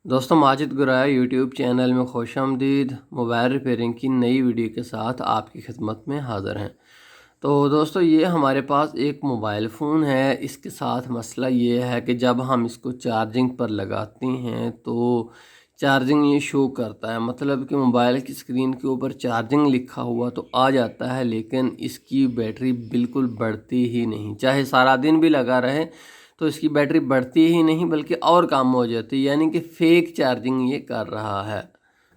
दोस्तों Majid Guraya YouTube channel में खुशामदीद। Mobile repairing की नई वीडियो के साथ आपकी खिदमत में हाज़िर हैं। तो दोस्तों ये हमारे पास एक मोबाइल फ़ोन है। इसके साथ मसला ये है कि जब हम इसको चार्जिंग पर लगाते हैं तो चार्जिंग ये शो करता है, मतलब कि मोबाइल की स्क्रीन के ऊपर चार्जिंग लिखा हुआ तो आ जाता है, लेकिन इसकी बैटरी बिल्कुल बढ़ती ही नहीं। चाहे सारा दिन भी लगा रहे तो इसकी बैटरी बढ़ती ही नहीं बल्कि और कम हो जाती है, यानी कि फ़ेक चार्जिंग ये कर रहा है।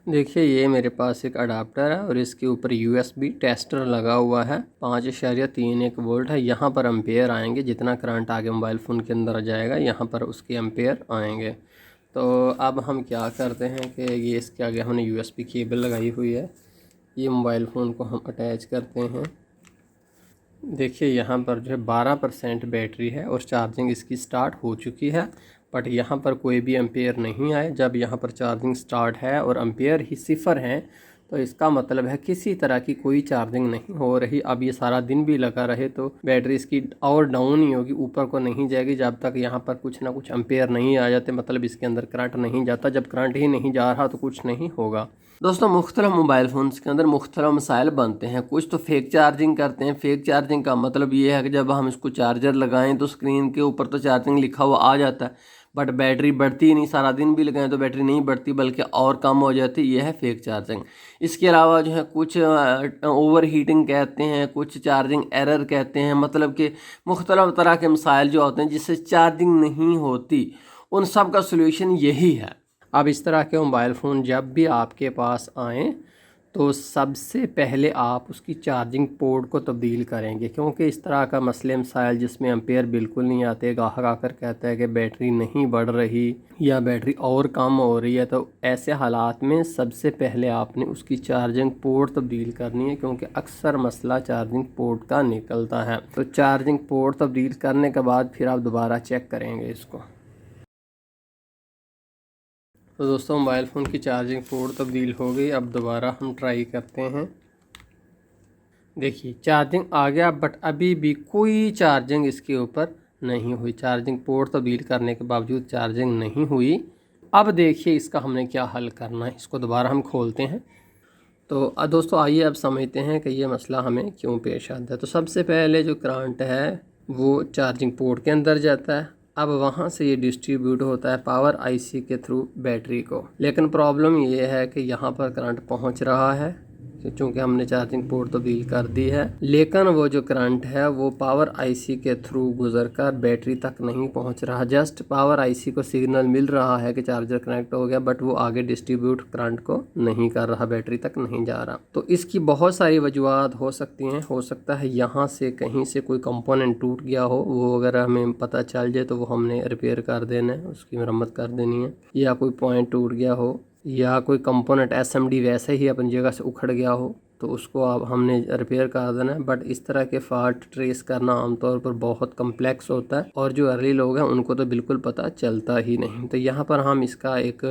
देखिए ये मेरे पास एक अडाप्टर है और इसके ऊपर यूएसबी टेस्टर लगा हुआ है। 5.31 वोल्ट है। यहाँ पर एम्पेयर आएंगे, जितना करंट आगे मोबाइल फ़ोन के अंदर आ जाएगा यहाँ पर उसके एम्पेयर आएंगे। तो अब हम क्या करते हैं कि ये इसके आगे हमने यूएसबी केबल लगाई हुई है, ये मोबाइल फ़ोन को हम अटैच करते हैं। देखिए यहाँ पर जो है 12% बैटरी है और चार्जिंग इसकी स्टार्ट हो चुकी है, बट यहाँ पर कोई भी एम्पेयर नहीं आए। जब यहाँ पर चार्जिंग स्टार्ट है और एम्पेयर ही 0 हैं तो इसका मतलब है किसी तरह की कोई चार्जिंग नहीं हो रही। अब ये सारा दिन भी लगा रहे तो बैटरी इसकी और डाउन ही होगी, ऊपर को नहीं जाएगी जब तक यहाँ पर कुछ ना कुछ एम्पेयर नहीं आ जाते, मतलब इसके अंदर करंट नहीं जाता। जब करंट ही नहीं जा रहा तो कुछ नहीं होगा। दोस्तों मुख्तलिफ मोबाइल फ़ोन्स के अंदर मुख्तलिफ मसाइल बनते हैं। कुछ तो फेक चार्जिंग करते हैं। फेक चार्जिंग का मतलब ये है कि जब हम इसको चार्जर लगाएं तो स्क्रीन के ऊपर तो चार्जिंग लिखा हुआ आ जाता है, बट बैटरी बढ़ती ही नहीं। सारा दिन भी लगाएं तो बैटरी नहीं बढ़ती बल्कि और कम हो जाती। यह है फेक चार्जिंग। इसके अलावा जो है कुछ ओवर हीटिंग कहते हैं, कुछ चार्जिंग एरर कहते हैं, मतलब कि मुख्तलिफ तरह के मसाइल जो होते हैं जिससे चार्जिंग नहीं होती, उन सब का सलूशन यही है। अब इस तरह के मोबाइल फ़ोन जब भी आपके पास आएँ तो सबसे पहले आप उसकी चार्जिंग पोर्ट को तब्दील करेंगे, क्योंकि इस तरह का मसले मसाइल जिसमें एम्पेयर बिल्कुल नहीं आते, गाहक आकर कहता है कि बैटरी नहीं बढ़ रही या बैटरी और कम हो रही है, तो ऐसे हालात में सबसे पहले आपने उसकी चार्जिंग पोर्ट तब्दील करनी है, क्योंकि अक्सर मसला चार्जिंग पोर्ट का निकलता है। तो चार्जिंग पोर्ट तब्दील करने के बाद फिर आप दोबारा चेक करेंगे इसको। तो दोस्तों मोबाइल फ़ोन की चार्जिंग पोर्ट तब्दील हो गई। अब दोबारा हम ट्राई करते हैं। देखिए चार्जिंग आ गया, बट अभी भी कोई चार्जिंग इसके ऊपर नहीं हुई। चार्जिंग पोर्ट तब्दील करने के बावजूद चार्जिंग नहीं हुई। अब देखिए इसका हमने क्या हल करना है। इसको दोबारा हम खोलते हैं। तो दोस्तों आइए अब समझते हैं कि ये मसला हमें क्यों पेश आता है। तो सबसे पहले जो करंट है वो चार्जिंग पोर्ट के अंदर जाता है। अब वहाँ से ये डिस्ट्रीब्यूट होता है पावर आईसी के थ्रू बैटरी को, लेकिन प्रॉब्लम ये है कि यहाँ पर करंट पहुँच रहा है क्योंकि हमने चार्जिंग पोर्ट तब्दील कर दी है, लेकिन वो जो करंट है वो पावर आईसी के थ्रू गुजरकर बैटरी तक नहीं पहुंच रहा। जस्ट पावर आईसी को सिग्नल मिल रहा है कि चार्जर कनेक्ट हो गया, बट वो आगे डिस्ट्रीब्यूट करंट को नहीं कर रहा, बैटरी तक नहीं जा रहा। तो इसकी बहुत सारी वजूहत हो सकती हैं। हो सकता है यहाँ से कहीं से कोई कंपोनेंट टूट गया हो, वो अगर हमें पता चल जाए तो वो हमने रिपेयर कर देना है, उसकी मरम्मत कर देनी है। या कोई पॉइंट टूट गया हो या कोई कंपोनेंट एसएमडी वैसे ही अपनी जगह से उखड़ गया हो तो उसको अब हमने रिपेयर कर देना है। बट इस तरह के फॉल्ट ट्रेस करना आमतौर पर बहुत कम्प्लेक्स होता है और जो अर्ली लोग हैं उनको तो बिल्कुल पता चलता ही नहीं। तो यहाँ पर हम इसका एक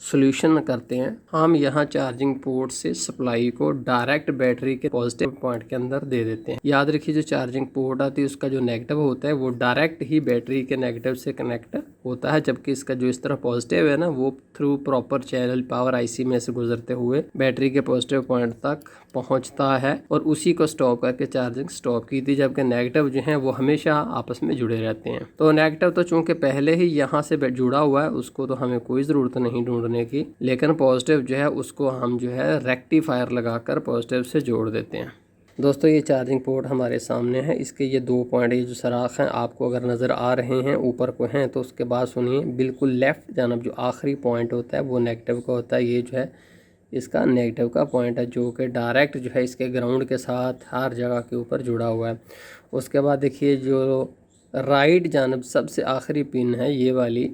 सोल्यूशन करते हैं। हम यहाँ चार्जिंग पोर्ट से सप्लाई को डायरेक्ट बैटरी के पॉजिटिव पॉइंट के अंदर दे देते हैं। याद रखिए जो चार्जिंग पोर्ट आती है उसका जो नेगेटिव होता है वो डायरेक्ट ही बैटरी के नेगेटिव से कनेक्ट होता है, जबकि इसका जो इस तरह पॉजिटिव है ना वो through proper channel power IC में से गुजरते हुए बैटरी के पॉजिटिव पॉइंट तक पहुंचता है और उसी को स्टॉप करके चार्जिंग स्टॉप की थी। जबकि नेगेटिव जो है वो हमेशा आपस में जुड़े रहते हैं। तो नेगेटिव तो चूंकि पहले ही यहाँ से जुड़ा हुआ है उसको तो हमें कोई ज़रूरत नहीं ढूंढने की, लेकिन पॉजिटिव जो है उसको हम जो है रेक्टिफायर लगाकर पॉजिटिव से जोड़ देते हैं। दोस्तों ये चार्जिंग पोर्ट हमारे सामने है। इसके ये 2 पॉइंट, ये जो सराख हैं आपको अगर नज़र आ रहे हैं ऊपर को हैं, तो उसके बाद सुनिए बिल्कुल लेफ़्ट जानब जो आखिरी पॉइंट होता है वो नेगेटिव का होता है। ये जो है इसका नेगेटिव का पॉइंट है जो कि डायरेक्ट जो है इसके ग्राउंड के साथ हर जगह के ऊपर जुड़ा हुआ है। उसके बाद देखिए जो राइट जानब सबसे आखिरी पिन है ये वाली,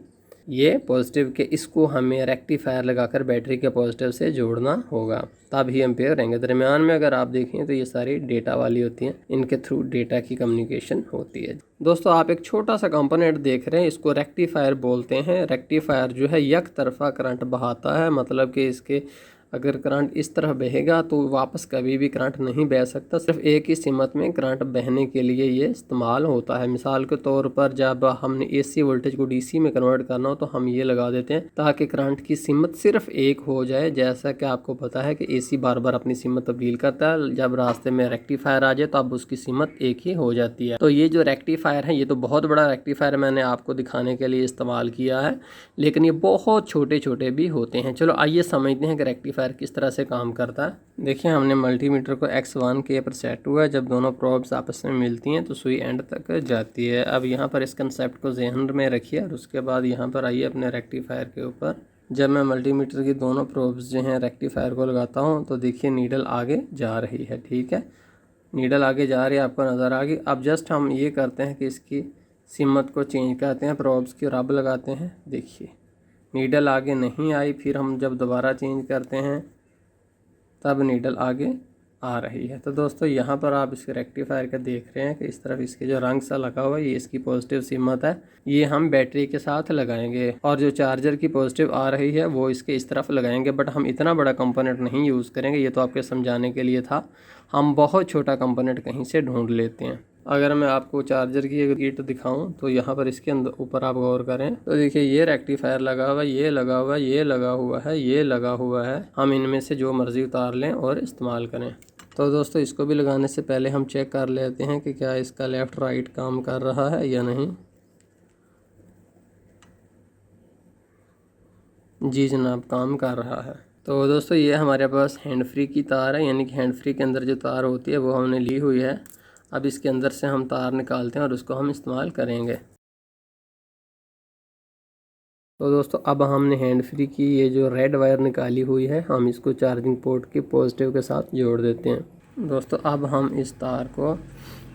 ये पॉजिटिव के, इसको हमें रेक्टिफायर लगाकर बैटरी के पॉजिटिव से जोड़ना होगा, तब ही एम्पेयर रहेंगे। दरमियान में अगर आप देखें तो ये सारी डेटा वाली होती हैं, इनके थ्रू डेटा की कम्युनिकेशन होती है। दोस्तों आप एक छोटा सा कंपोनेंट देख रहे हैं, इसको रेक्टिफायर बोलते हैं। रेक्टिफायर जो है एक तरफा करंट बहाता है, मतलब कि इसके अगर करंट इस तरह बहेगा तो वापस कभी भी करंट नहीं बह सकता। सिर्फ एक ही सीमत में करंट बहने के लिए ये इस्तेमाल होता है। मिसाल के तौर पर जब हमने AC वोल्टेज को DC में कन्वर्ट करना हो तो हम ये लगा देते हैं ताकि करंट की सीमत सिर्फ एक हो जाए। जैसा कि आपको पता है कि AC बार बार अपनी सीमत तब्दील करता है, जब रास्ते में रेक्टिफायर आ जाए तो अब उसकी सीमत एक ही हो जाती है। तो ये जो रेक्टिफायर है, ये तो बहुत बड़ा रेक्टिफायर मैंने आपको दिखाने के लिए इस्तेमाल किया है, लेकिन ये बहुत छोटे छोटे भी होते हैं। चलो आइए समझते हैं कि रेक्टिफायर किस तरह से काम करता है। देखिए, हमने मल्टीमीटर को X1 के पर सेट हुआ है। जब दोनों प्रोब्स आपस में मिलती हैं तो सुई एंड तक जाती है। अब यहाँ पर इस कंसेप्ट को ज़हन में रखिए और उसके बाद यहाँ पर आइए अपने रेक्टिफायर के ऊपर। जब मैं मल्टीमीटर की दोनों प्रोब्स जो हैं रेक्टिफायर को लगाता हूँ तो देखिए नीडल आगे जा रही है। ठीक है, नीडल आगे जा रही है, आपको नज़र आ गई। अब जस्ट हम ये करते हैं कि इसकी सीमत को चेंज करते हैं, प्रोब्स की रब लगाते हैं। देखिए नीडल आगे नहीं आई, फिर हम जब दोबारा चेंज करते हैं तब नीडल आगे आ रही है। तो दोस्तों यहाँ पर आप इसके रेक्टिफायर का देख रहे हैं कि इस तरफ इसके जो रंग सा लगा हुआ है ये इसकी पॉजिटिव सीमत है। ये हम बैटरी के साथ लगाएंगे और जो चार्जर की पॉजिटिव आ रही है वो इसके इस तरफ लगाएंगे। बट हम इतना बड़ा कंपोनेंट नहीं यूज़ करेंगे, ये तो आपके समझाने के लिए था। हम बहुत छोटा कंपोनेंट कहीं से ढूंढ लेते हैं। अगर मैं आपको चार्जर की एक किट दिखाऊं तो यहाँ पर इसके अंदर ऊपर आप गौर करें तो देखिए ये रेक्टिफायर लगा हुआ है, ये लगा हुआ है, ये लगा हुआ है, ये लगा हुआ है। हम इनमें से जो मर्ज़ी उतार लें और इस्तेमाल करें। तो दोस्तों इसको भी लगाने से पहले हम चेक कर लेते हैं कि क्या इसका लेफ़्ट राइट काम कर रहा है या नहीं। जी जनाब, काम कर रहा है। तो दोस्तों ये हमारे पास हैंड फ्री की तार है, यानी कि हैंड फ्री के अंदर जो तार होती है वो हमने ली हुई है। अब इसके अंदर से हम तार निकालते हैं और उसको हम इस्तेमाल करेंगे। तो दोस्तों अब हमने हैंड फ्री की ये जो रेड वायर निकाली हुई है, हम इसको चार्जिंग पोर्ट के पॉजिटिव के साथ जोड़ देते हैं। दोस्तों अब हम इस तार को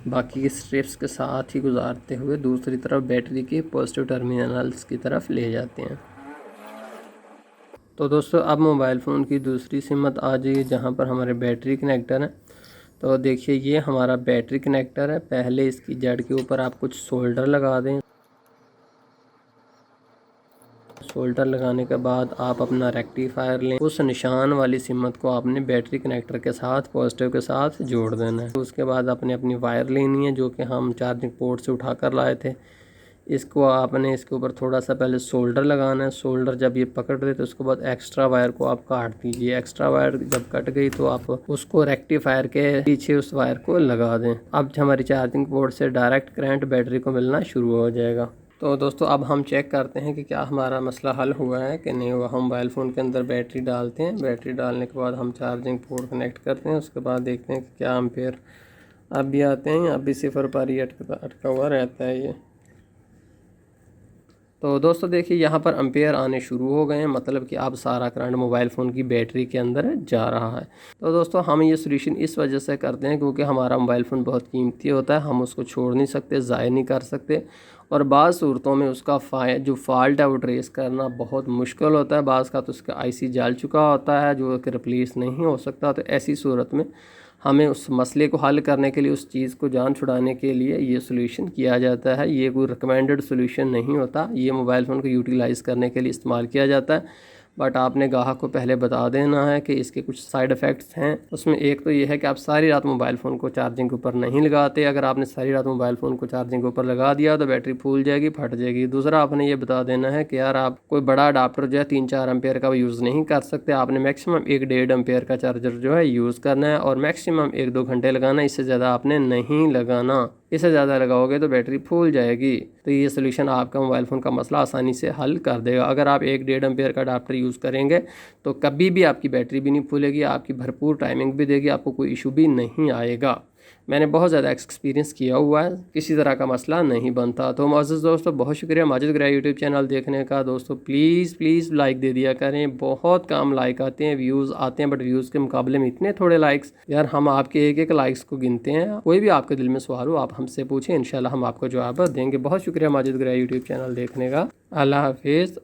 बाकी के स्ट्रिप्स के साथ ही गुजारते हुए दूसरी तरफ बैटरी के पॉजिटिव टर्मिनल्स की तरफ ले जाते हैं। तो दोस्तों अब मोबाइल फ़ोन की दूसरी सीमत आ जाइए जहाँ पर हमारे बैटरी कनेक्टर हैं। तो देखिए ये हमारा बैटरी कनेक्टर है। पहले इसकी जड़ के ऊपर आप कुछ सोल्डर लगा दें। सोल्डर लगाने के बाद आप अपना रेक्टिफायर लें। उस निशान वाली सीमत को आपने बैटरी कनेक्टर के साथ पॉजिटिव के साथ जोड़ देना है। उसके बाद आपने अपनी वायर लेनी है जो कि हम चार्जिंग पोर्ट से उठा कर लाए थे। इसको आपने इसके ऊपर थोड़ा सा पहले सोल्डर लगाना है। सोल्डर जब ये पकड़ ले तो उसके बाद एक्स्ट्रा वायर को आप काट दीजिए। एक्स्ट्रा वायर जब कट गई तो आप उसको रेक्टिफायर के पीछे उस वायर को लगा दें। अब हमारी चार्जिंग पोर्ट से डायरेक्ट करंट बैटरी को मिलना शुरू हो जाएगा। तो दोस्तों अब हम चेक करते हैं कि क्या हमारा मसला हल हुआ है कि नहीं हुआ। हम मोबाइल फ़ोन के अंदर बैटरी डालते हैं। बैटरी डालने के बाद हम चार्जिंग पोर्ट कनेक्ट करते हैं। उसके बाद देखते हैं कि क्या एम्पेयर अब भी आते हैं, अब भी 0 पर ही अटका हुआ रहता है ये। तो दोस्तों देखिए यहाँ पर एम्पेयर आने शुरू हो गए हैं, मतलब कि अब सारा करंट मोबाइल फ़ोन की बैटरी के अंदर जा रहा है। तो दोस्तों हम ये सोल्यूशन इस वजह से करते हैं क्योंकि हमारा मोबाइल फ़ोन बहुत कीमती होता है, हम उसको छोड़ नहीं सकते, ज़ाया नहीं कर सकते। और बाज़ सूरतों में उसका जो फ़ाल्ट है वो ट्रेस करना बहुत मुश्किल होता है। बाज़ का तो उसका IC जल चुका होता है जो कि रिप्लेस नहीं हो सकता। तो ऐसी सूरत में हमें उस मसले को हल करने के लिए, उस चीज़ को जान छुड़ाने के लिए ये सोल्यूशन किया जाता है। ये कोई रिकमेंडेड सोल्यूशन नहीं होता, ये मोबाइल फ़ोन को यूटिलाइज़ करने के लिए इस्तेमाल किया जाता है। बट आपने ग्राहक को पहले बता देना है कि इसके कुछ साइड इफ़ेक्ट्स हैं। उसमें एक तो ये है कि आप सारी रात मोबाइल फ़ोन को चार्जिंग के ऊपर नहीं लगाते। अगर आपने सारी रात मोबाइल फ़ोन को चार्जिंग के ऊपर लगा दिया तो बैटरी फूल जाएगी, फट जाएगी। दूसरा आपने ये बता देना है कि यार आप कोई बड़ा अडाप्टर जो है 3-4 एम्पेयर का यूज़ नहीं कर सकते। आपने मैक्सिमम 1-1.5 एम्पेयर का चार्जर जो है यूज़ करना है और मैक्सिमम 1-2 घंटे लगाना, इससे ज़्यादा आपने नहीं लगाना। इससे ज़्यादा लगाओगे तो बैटरी फूल जाएगी। तो ये सोल्यूशन आपका मोबाइल फ़ोन का मसला आसानी से हल कर देगा। अगर आप 1-1.5 एम्पेयर का अडाप्टर यूज़ करेंगे तो कभी भी आपकी बैटरी भी नहीं फूलेगी, आपकी भरपूर टाइमिंग भी देगी, आपको कोई इशू भी नहीं आएगा। मैंने बहुत ज़्यादा एक्सपीरियंस किया हुआ है, किसी तरह का मसला नहीं बनता। तो अज़ीज़ दोस्तों बहुत शुक्रिया माजिद ग्रा यूट्यूब चैनल देखने का। दोस्तों प्लीज़ लाइक दे दिया करें, बहुत कम लाइक आते हैं, व्यूज़ आते हैं, बट व्यूज़ के मुकाबले में इतने थोड़े लाइक्स। यार हम आपके एक लाइक्स को गिनते हैं। कोई भी आपके दिल में सवाल हो आप हमसे पूछें, इंशाल्लाह हम आपको जवाब देंगे। बहुत शुक्रिया माजिद ग्रा यूट्यूब चैनल देखने का। अल्लाह हाफिज़।